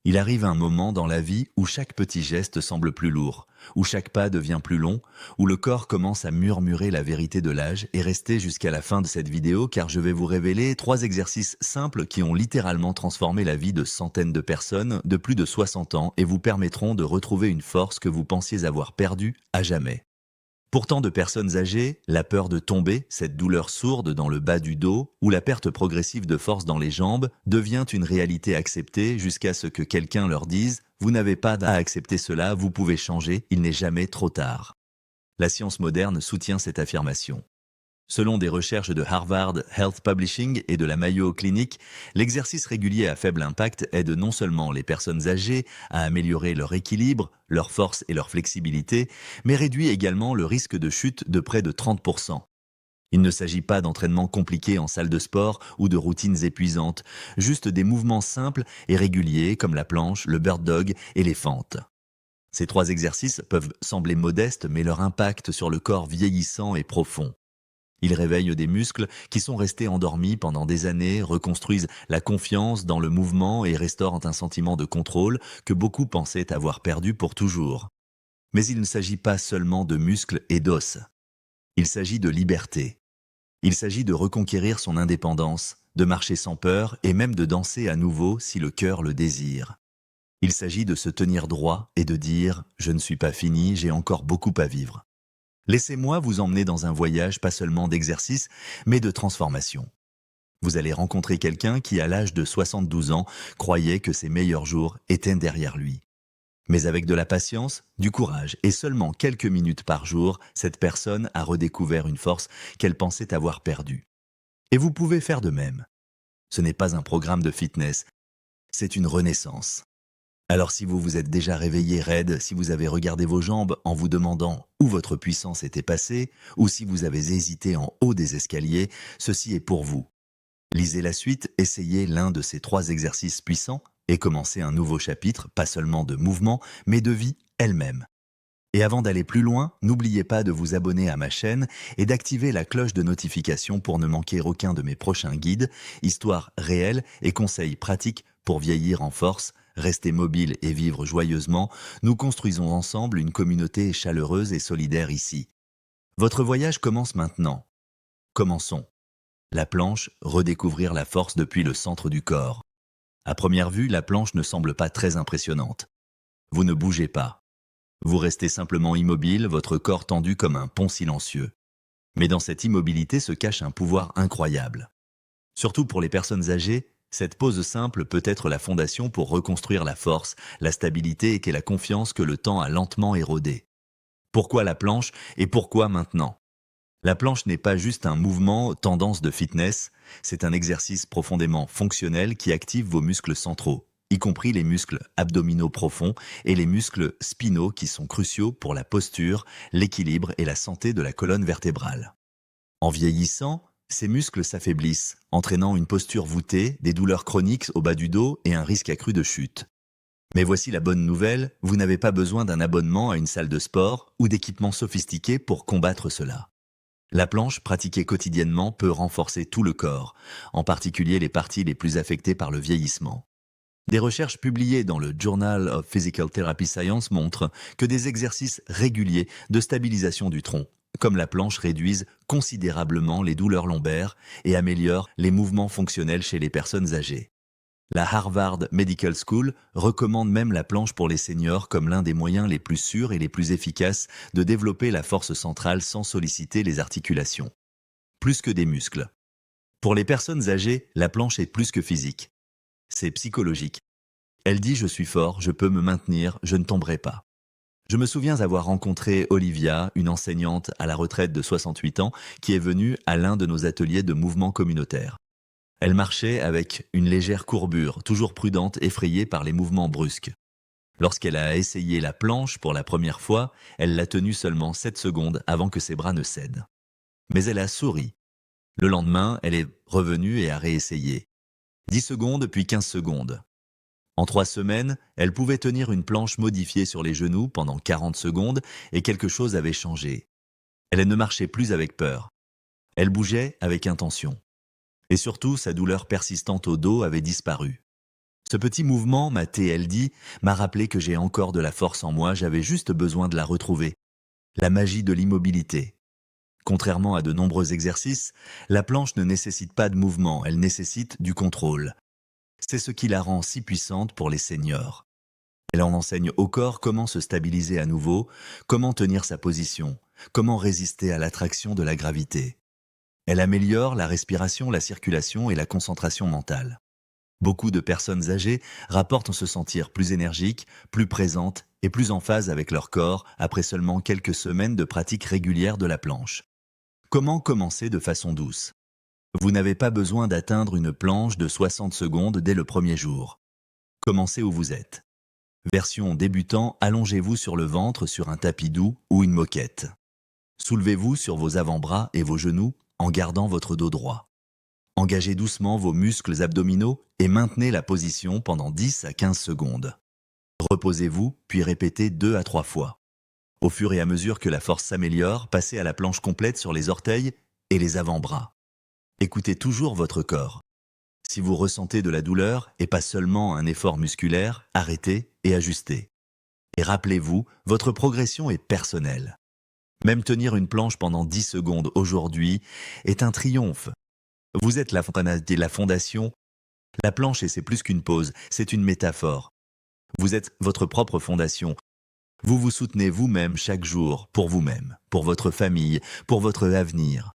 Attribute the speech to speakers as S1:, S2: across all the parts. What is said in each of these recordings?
S1: Il arrive un moment dans la vie où chaque petit geste semble plus lourd, où chaque pas devient plus long, où le corps commence à murmurer la vérité de l'âge. Et restez jusqu'à la fin de cette vidéo car je vais vous révéler 3 exercices simples qui ont littéralement transformé la vie de centaines de personnes de plus de 60 ans et vous permettront de retrouver une force que vous pensiez avoir perdue à jamais. Pour tant de personnes âgées, la peur de tomber, cette douleur sourde dans le bas du dos ou la perte progressive de force dans les jambes devient une réalité acceptée jusqu'à ce que quelqu'un leur dise « Vous n'avez pas à accepter cela, vous pouvez changer, il n'est jamais trop tard ». La science moderne soutient cette affirmation. Selon des recherches de Harvard Health Publishing et de la Mayo Clinic, l'exercice régulier à faible impact aide non seulement les personnes âgées à améliorer leur équilibre, leur force et leur flexibilité, mais réduit également le risque de chute de près de 30%. Il ne s'agit pas d'entraînements compliqués en salle de sport ou de routines épuisantes, juste des mouvements simples et réguliers comme la planche, le bird dog et les fentes. Ces 3 exercices peuvent sembler modestes, mais leur impact sur le corps vieillissant est profond. Ils réveillent des muscles qui sont restés endormis pendant des années, reconstruisent la confiance dans le mouvement et restaurent un sentiment de contrôle que beaucoup pensaient avoir perdu pour toujours. Mais il ne s'agit pas seulement de muscles et d'os. Il s'agit de liberté. Il s'agit de reconquérir son indépendance, de marcher sans peur et même de danser à nouveau si le cœur le désire. Il s'agit de se tenir droit et de dire « Je ne suis pas fini, j'ai encore beaucoup à vivre ». Laissez-moi vous emmener dans un voyage pas seulement d'exercice, mais de transformation. Vous allez rencontrer quelqu'un qui, à l'âge de 72 ans, croyait que ses meilleurs jours étaient derrière lui. Mais avec de la patience, du courage et seulement quelques minutes par jour, cette personne a redécouvert une force qu'elle pensait avoir perdue. Et vous pouvez faire de même. Ce n'est pas un programme de fitness, c'est une renaissance. Alors si vous vous êtes déjà réveillé raide, si vous avez regardé vos jambes en vous demandant où votre puissance était passée, ou si vous avez hésité en haut des escaliers, ceci est pour vous. Lisez la suite, essayez l'un de ces 3 exercices puissants et commencez un nouveau chapitre, pas seulement de mouvement, mais de vie elle-même. Et avant d'aller plus loin, n'oubliez pas de vous abonner à ma chaîne et d'activer la cloche de notification pour ne manquer aucun de mes prochains guides, histoires réelles et conseils pratiques pour vieillir en force, rester mobile et vivre joyeusement. Nous construisons ensemble une communauté chaleureuse et solidaire ici. Votre voyage commence maintenant. Commençons. La planche, redécouvrir la force depuis le centre du corps. À première vue, la planche ne semble pas très impressionnante. Vous ne bougez pas. Vous restez simplement immobile, votre corps tendu comme un pont silencieux. Mais dans cette immobilité se cache un pouvoir incroyable. Surtout pour les personnes âgées, cette pose simple peut être la fondation pour reconstruire la force, la stabilité et la confiance que le temps a lentement érodée. Pourquoi la planche et pourquoi maintenant ? La planche n'est pas juste un mouvement tendance de fitness, c'est un exercice profondément fonctionnel qui active vos muscles centraux, y compris les muscles abdominaux profonds et les muscles spinaux qui sont cruciaux pour la posture, l'équilibre et la santé de la colonne vertébrale. En vieillissant, ces muscles s'affaiblissent, entraînant une posture voûtée, des douleurs chroniques au bas du dos et un risque accru de chute. Mais voici la bonne nouvelle, vous n'avez pas besoin d'un abonnement à une salle de sport ou d'équipements sophistiqués pour combattre cela. La planche pratiquée quotidiennement peut renforcer tout le corps, en particulier les parties les plus affectées par le vieillissement. Des recherches publiées dans le Journal of Physical Therapy Science montrent que des exercices réguliers de stabilisation du tronc, comme la planche, réduisent considérablement les douleurs lombaires et améliorent les mouvements fonctionnels chez les personnes âgées. La Harvard Medical School recommande même la planche pour les seniors comme l'un des moyens les plus sûrs et les plus efficaces de développer la force centrale sans solliciter les articulations. Plus que des muscles. Pour les personnes âgées, la planche est plus que physique. C'est psychologique. Elle dit « Je suis fort, je peux me maintenir, je ne tomberai pas ». Je me souviens avoir rencontré Olivia, une enseignante à la retraite de 68 ans, qui est venue à l'un de nos ateliers de mouvement communautaire. Elle marchait avec une légère courbure, toujours prudente, effrayée par les mouvements brusques. Lorsqu'elle a essayé la planche pour la première fois, elle l'a tenue seulement 7 secondes avant que ses bras ne cèdent. Mais elle a souri. Le lendemain, elle est revenue et a réessayé. 10 secondes puis 15 secondes. En 3 semaines, elle pouvait tenir une planche modifiée sur les genoux pendant 40 secondes et quelque chose avait changé. Elle ne marchait plus avec peur. Elle bougeait avec intention. Et surtout, sa douleur persistante au dos avait disparu. Ce petit mouvement, ma TLD, m'a rappelé que j'ai encore de la force en moi, j'avais juste besoin de la retrouver. La magie de l'immobilité. Contrairement à de nombreux exercices, la planche ne nécessite pas de mouvement, elle nécessite du contrôle. C'est ce qui la rend si puissante pour les seniors. Elle en enseigne au corps comment se stabiliser à nouveau, comment tenir sa position, comment résister à l'attraction de la gravité. Elle améliore la respiration, la circulation et la concentration mentale. Beaucoup de personnes âgées rapportent se sentir plus énergiques, plus présentes et plus en phase avec leur corps après seulement quelques semaines de pratique régulière de la planche. Comment commencer de façon douce? Vous n'avez pas besoin d'atteindre une planche de 60 secondes dès le premier jour. Commencez où vous êtes. Version débutant, allongez-vous sur le ventre sur un tapis doux ou une moquette. Soulevez-vous sur vos avant-bras et vos genoux en gardant votre dos droit. Engagez doucement vos muscles abdominaux et maintenez la position pendant 10 à 15 secondes. Reposez-vous, puis répétez 2 à 3 fois. Au fur et à mesure que la force s'améliore, passez à la planche complète sur les orteils et les avant-bras. Écoutez toujours votre corps. Si vous ressentez de la douleur et pas seulement un effort musculaire, arrêtez et ajustez. Et rappelez-vous, votre progression est personnelle. Même tenir une planche pendant 10 secondes aujourd'hui est un triomphe. Vous êtes la fondation. La planche, et c'est plus qu'une pause, c'est une métaphore. Vous êtes votre propre fondation. Vous vous soutenez vous-même chaque jour, pour vous-même, pour votre famille, pour votre avenir.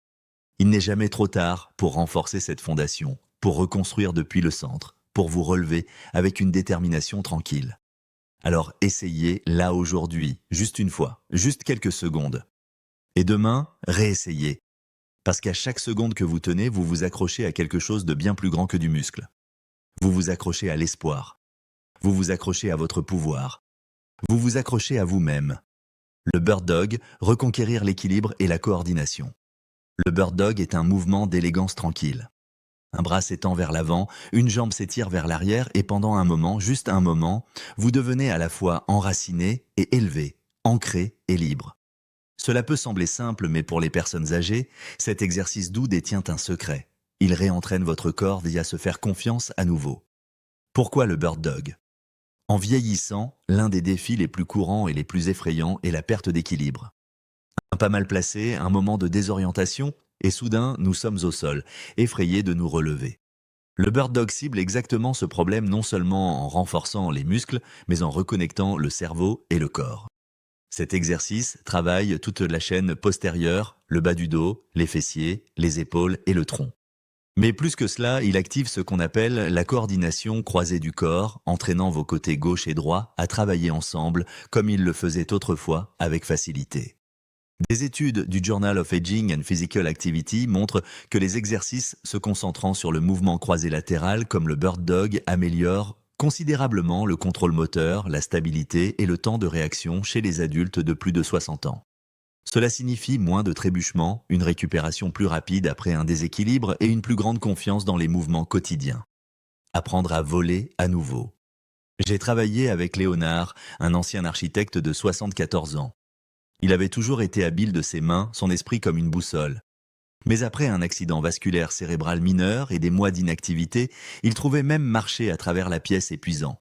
S1: Il n'est jamais trop tard pour renforcer cette fondation, pour reconstruire depuis le centre, pour vous relever avec une détermination tranquille. Alors essayez là aujourd'hui, juste une fois, juste quelques secondes. Et demain, réessayez. Parce qu'à chaque seconde que vous tenez, vous vous accrochez à quelque chose de bien plus grand que du muscle. Vous vous accrochez à l'espoir. Vous vous accrochez à votre pouvoir. Vous vous accrochez à vous-même. Le Bird Dog, reconquérir l'équilibre et la coordination. Le Bird Dog est un mouvement d'élégance tranquille. Un bras s'étend vers l'avant, une jambe s'étire vers l'arrière et pendant un moment, juste un moment, vous devenez à la fois enraciné et élevé, ancré et libre. Cela peut sembler simple, mais pour les personnes âgées, cet exercice doux détient un secret. Il réentraîne votre corps via se faire confiance à nouveau. Pourquoi le Bird Dog? En vieillissant, l'un des défis les plus courants et les plus effrayants est la perte d'équilibre. Un pas mal placé, un moment de désorientation, et soudain, nous sommes au sol, effrayés de nous relever. Le Bird Dog cible exactement ce problème non seulement en renforçant les muscles, mais en reconnectant le cerveau et le corps. Cet exercice travaille toute la chaîne postérieure, le bas du dos, les fessiers, les épaules et le tronc. Mais plus que cela, il active ce qu'on appelle la coordination croisée du corps, entraînant vos côtés gauche et droit à travailler ensemble comme ils le faisaient autrefois avec facilité. Des études du Journal of Aging and Physical Activity montrent que les exercices se concentrant sur le mouvement croisé latéral comme le Bird Dog améliorent considérablement le contrôle moteur, la stabilité et le temps de réaction chez les adultes de plus de 60 ans. Cela signifie moins de trébuchements, une récupération plus rapide après un déséquilibre et une plus grande confiance dans les mouvements quotidiens. Apprendre à voler à nouveau. J'ai travaillé avec Léonard, un ancien architecte de 74 ans. Il avait toujours été habile de ses mains, son esprit comme une boussole. Mais après un accident vasculaire cérébral mineur et des mois d'inactivité, il trouvait même marcher à travers la pièce épuisant.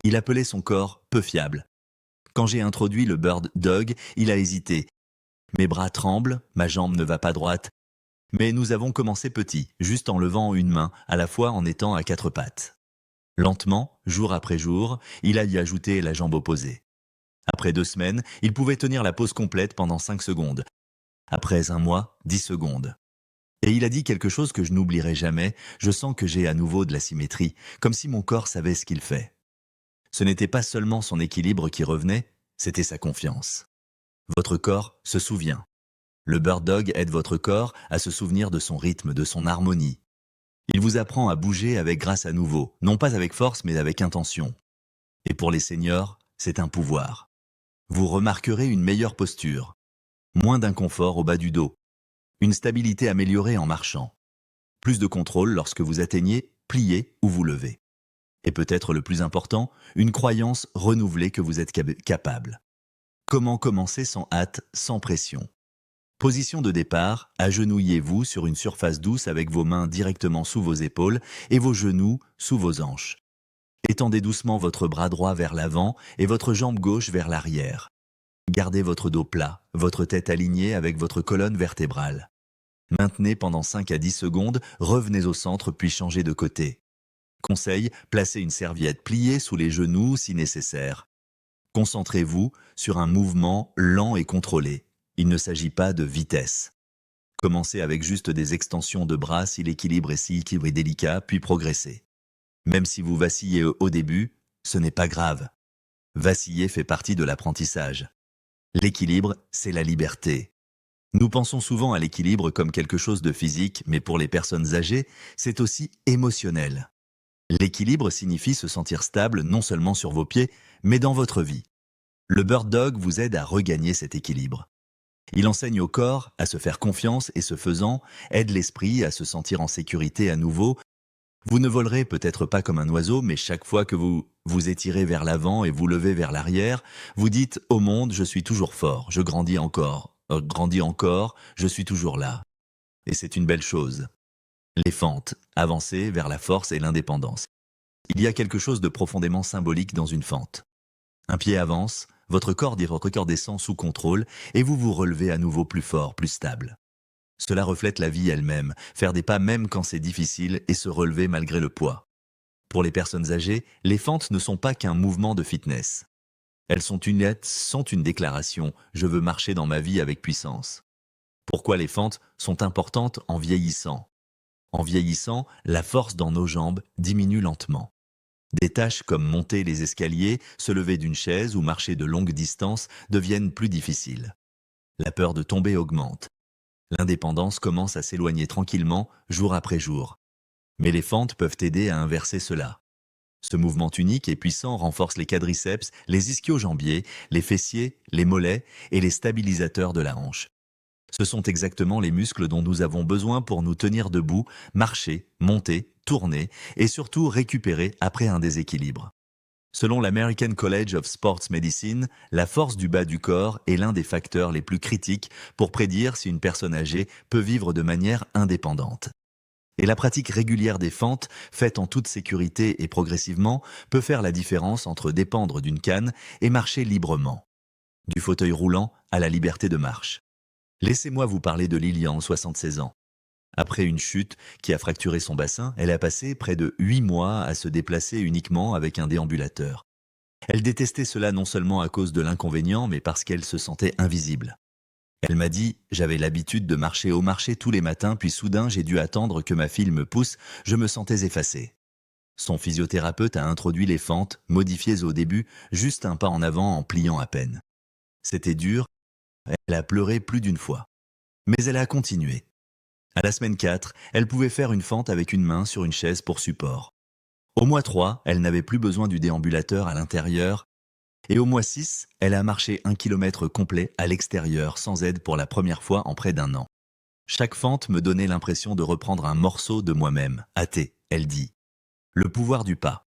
S1: Il appelait son corps peu fiable. Quand j'ai introduit le Bird Dog, il a hésité. Mes bras tremblent, ma jambe ne va pas droite. Mais nous avons commencé petit, juste en levant une main, à la fois en étant à 4 pattes. Lentement, jour après jour, il a y ajouté la jambe opposée. Après 2 semaines, il pouvait tenir la pose complète pendant 5 secondes. Après un mois, 10 secondes. Et il a dit quelque chose que je n'oublierai jamais, je sens que j'ai à nouveau de la symétrie, comme si mon corps savait ce qu'il fait. Ce n'était pas seulement son équilibre qui revenait, c'était sa confiance. Votre corps se souvient. Le Bird Dog aide votre corps à se souvenir de son rythme, de son harmonie. Il vous apprend à bouger avec grâce à nouveau, non pas avec force mais avec intention. Et pour les seniors, c'est un pouvoir. Vous remarquerez une meilleure posture, moins d'inconfort au bas du dos, une stabilité améliorée en marchant, plus de contrôle lorsque vous atteignez, pliez ou vous levez. Et peut-être le plus important, une croyance renouvelée que vous êtes capable. Comment commencer sans hâte, sans pression? Position de départ, agenouillez-vous sur une surface douce avec vos mains directement sous vos épaules et vos genoux sous vos hanches. Étendez doucement votre bras droit vers l'avant et votre jambe gauche vers l'arrière. Gardez votre dos plat, votre tête alignée avec votre colonne vertébrale. Maintenez pendant 5 à 10 secondes, revenez au centre puis changez de côté. Conseil, placez une serviette pliée sous les genoux si nécessaire. Concentrez-vous sur un mouvement lent et contrôlé. Il ne s'agit pas de vitesse. Commencez avec juste des extensions de bras si l'équilibre est délicat, puis progressez. Même si vous vacillez au début, ce n'est pas grave. Vaciller fait partie de l'apprentissage. L'équilibre, c'est la liberté. Nous pensons souvent à l'équilibre comme quelque chose de physique, mais pour les personnes âgées, c'est aussi émotionnel. L'équilibre signifie se sentir stable non seulement sur vos pieds, mais dans votre vie. Le Bird Dog vous aide à regagner cet équilibre. Il enseigne au corps à se faire confiance et ce faisant, aide l'esprit à se sentir en sécurité à nouveau. Vous ne volerez peut-être pas comme un oiseau, mais chaque fois que vous vous étirez vers l'avant et vous levez vers l'arrière, vous dites au monde, je suis toujours fort, je grandis encore, je suis toujours là. Et c'est une belle chose. Les fentes, avancer vers la force et l'indépendance. Il y a quelque chose de profondément symbolique dans une fente. Un pied avance, votre corps descend sous contrôle et vous vous relevez à nouveau plus fort, plus stable. Cela reflète la vie elle-même, faire des pas même quand c'est difficile et se relever malgré le poids. Pour les personnes âgées, les fentes ne sont pas qu'un mouvement de fitness. Elles sont une déclaration « je veux marcher dans ma vie avec puissance ». Pourquoi les fentes sont importantes en vieillissant? En vieillissant, la force dans nos jambes diminue lentement. Des tâches comme monter les escaliers, se lever d'une chaise ou marcher de longues distances deviennent plus difficiles. La peur de tomber augmente. L'indépendance commence à s'éloigner tranquillement, jour après jour. Mais les fentes peuvent aider à inverser cela. Ce mouvement unique et puissant renforce les quadriceps, les ischio-jambiers, les fessiers, les mollets et les stabilisateurs de la hanche. Ce sont exactement les muscles dont nous avons besoin pour nous tenir debout, marcher, monter, tourner et surtout récupérer après un déséquilibre. Selon l'American College of Sports Medicine, la force du bas du corps est l'un des facteurs les plus critiques pour prédire si une personne âgée peut vivre de manière indépendante. Et la pratique régulière des fentes, faite en toute sécurité et progressivement, peut faire la différence entre dépendre d'une canne et marcher librement. Du fauteuil roulant à la liberté de marche. Laissez-moi vous parler de Lilian, 76 ans. Après une chute qui a fracturé son bassin, elle a passé près de 8 mois à se déplacer uniquement avec un déambulateur. Elle détestait cela non seulement à cause de l'inconvénient, mais parce qu'elle se sentait invisible. Elle m'a dit « J'avais l'habitude de marcher au marché tous les matins, puis soudain j'ai dû attendre que ma fille me pousse, je me sentais effacée. » Son physiothérapeute a introduit les fentes, modifiées au début, juste un pas en avant en pliant à peine. C'était dur, elle a pleuré plus d'une fois. Mais elle a continué. À la semaine 4, elle pouvait faire une fente avec une main sur une chaise pour support. Au mois 3, elle n'avait plus besoin du déambulateur à l'intérieur. Et au mois 6, elle a marché 1 kilomètre complet à l'extérieur sans aide pour la première fois en près d'1 an. Chaque fente me donnait l'impression de reprendre un morceau de moi-même. Hâtée, elle dit. Le pouvoir du pas.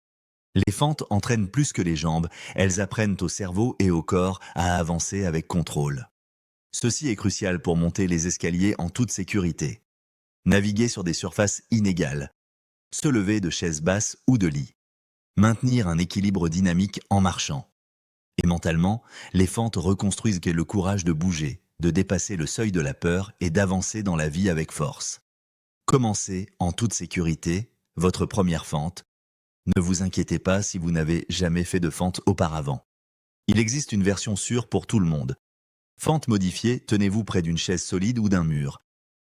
S1: Les fentes entraînent plus que les jambes, elles apprennent au cerveau et au corps à avancer avec contrôle. Ceci est crucial pour monter les escaliers en toute sécurité. Naviguer sur des surfaces inégales. Se lever de chaises basses ou de lit. Maintenir un équilibre dynamique en marchant. Et mentalement, les fentes reconstruisent le courage de bouger, de dépasser le seuil de la peur et d'avancer dans la vie avec force. Commencez en toute sécurité votre première fente. Ne vous inquiétez pas si vous n'avez jamais fait de fente auparavant. Il existe une version sûre pour tout le monde. Fente modifiée, tenez-vous près d'une chaise solide ou d'un mur.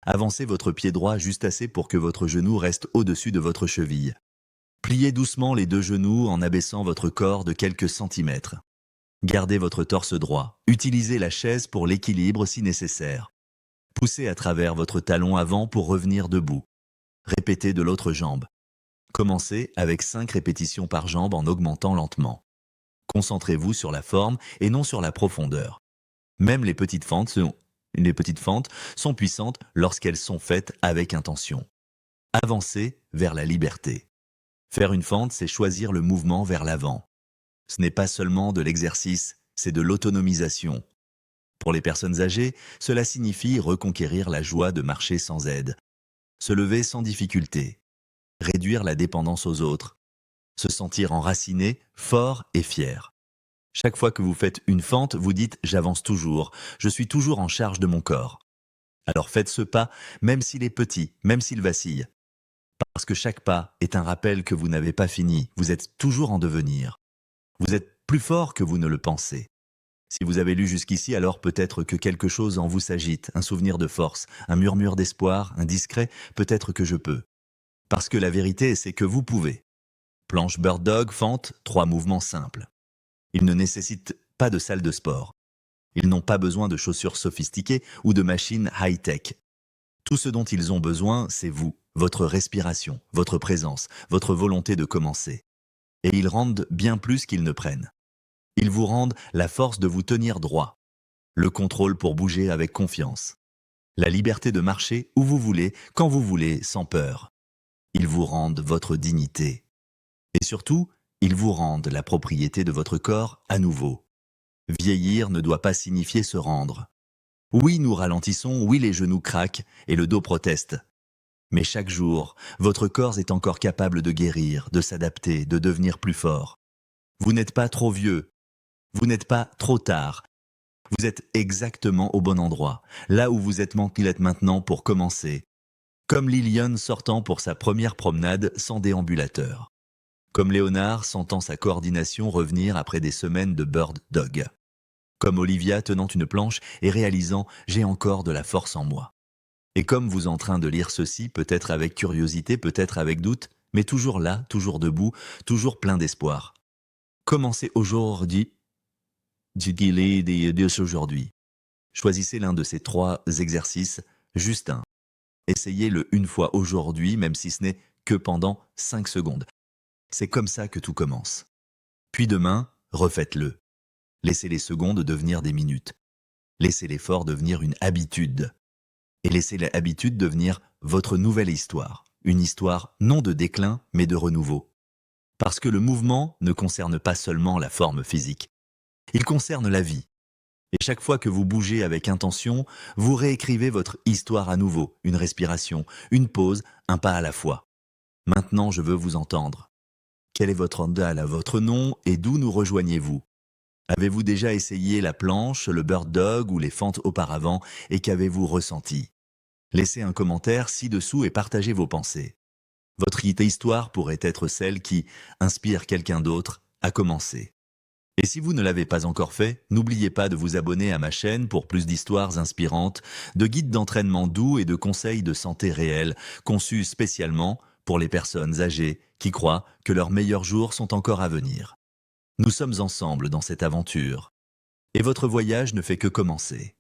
S1: Avancez votre pied droit juste assez pour que votre genou reste au-dessus de votre cheville. Pliez doucement les deux genoux en abaissant votre corps de quelques centimètres. Gardez votre torse droit. Utilisez la chaise pour l'équilibre si nécessaire. Poussez à travers votre talon avant pour revenir debout. Répétez de l'autre jambe. Commencez avec 5 répétitions par jambe en augmentant lentement. Concentrez-vous sur la forme et non sur la profondeur. Même les petites fentes sont puissantes lorsqu'elles sont faites avec intention. Avancez vers la liberté. Faire une fente, c'est choisir le mouvement vers l'avant. Ce n'est pas seulement de l'exercice, c'est de l'autonomisation. Pour les personnes âgées, cela signifie reconquérir la joie de marcher sans aide, se lever sans difficulté, réduire la dépendance aux autres. Se sentir enraciné, fort et fier. Chaque fois que vous faites une fente, vous dites « j'avance toujours, je suis toujours en charge de mon corps ». Alors faites ce pas, même s'il est petit, même s'il vacille. Parce que chaque pas est un rappel que vous n'avez pas fini, vous êtes toujours en devenir. Vous êtes plus fort que vous ne le pensez. Si vous avez lu jusqu'ici, alors peut-être que quelque chose en vous s'agite, un souvenir de force, un murmure d'espoir, un discret « peut-être que je peux ». Parce que la vérité, c'est que vous pouvez. Planche Bird Dog, fente, 3 mouvements simples. Ils ne nécessitent pas de salle de sport. Ils n'ont pas besoin de chaussures sophistiquées ou de machines high-tech. Tout ce dont ils ont besoin, c'est vous, votre respiration, votre présence, votre volonté de commencer. Et ils rendent bien plus qu'ils ne prennent. Ils vous rendent la force de vous tenir droit, le contrôle pour bouger avec confiance, la liberté de marcher où vous voulez, quand vous voulez, sans peur. Ils vous rendent votre dignité. Et surtout, ils vous rendent la propriété de votre corps à nouveau. Vieillir ne doit pas signifier se rendre. Oui, nous ralentissons, oui, les genoux craquent et le dos proteste. Mais chaque jour, votre corps est encore capable de guérir, de s'adapter, de devenir plus fort. Vous n'êtes pas trop vieux, vous n'êtes pas trop tard. Vous êtes exactement au bon endroit, là où vous êtes maintenant pour commencer. Comme Liliane sortant pour sa première promenade sans déambulateur. Comme Léonard sentant sa coordination revenir après des semaines de bird dog. Comme Olivia tenant une planche et réalisant « j'ai encore de la force en moi ». Et comme vous en train de lire ceci, peut-être avec curiosité, peut-être avec doute, mais toujours là, toujours debout, toujours plein d'espoir. Commencez aujourd'hui, aujourd'hui. Choisissez l'un de ces 3 exercices, juste un. Essayez-le une fois aujourd'hui, même si ce n'est que pendant 5 secondes. C'est comme ça que tout commence. Puis demain, refaites-le. Laissez les secondes devenir des minutes. Laissez l'effort devenir une habitude. Et laissez l'habitude devenir votre nouvelle histoire. Une histoire non de déclin, mais de renouveau. Parce que le mouvement ne concerne pas seulement la forme physique. Il concerne la vie. Et chaque fois que vous bougez avec intention, vous réécrivez votre histoire à nouveau, une respiration, une pause, un pas à la fois. Maintenant, je veux vous entendre. Quel est votre andal à votre nom et d'où nous rejoignez-vous? Avez-vous déjà essayé la planche, le bird dog ou les fentes auparavant et qu'avez-vous ressenti? Laissez un commentaire ci-dessous et partagez vos pensées. Votre histoire pourrait être celle qui inspire quelqu'un d'autre à commencer. Et si vous ne l'avez pas encore fait, n'oubliez pas de vous abonner à ma chaîne pour plus d'histoires inspirantes, de guides d'entraînement doux et de conseils de santé réels, conçus spécialement pour les personnes âgées qui croient que leurs meilleurs jours sont encore à venir. Nous sommes ensemble dans cette aventure. Et votre voyage ne fait que commencer.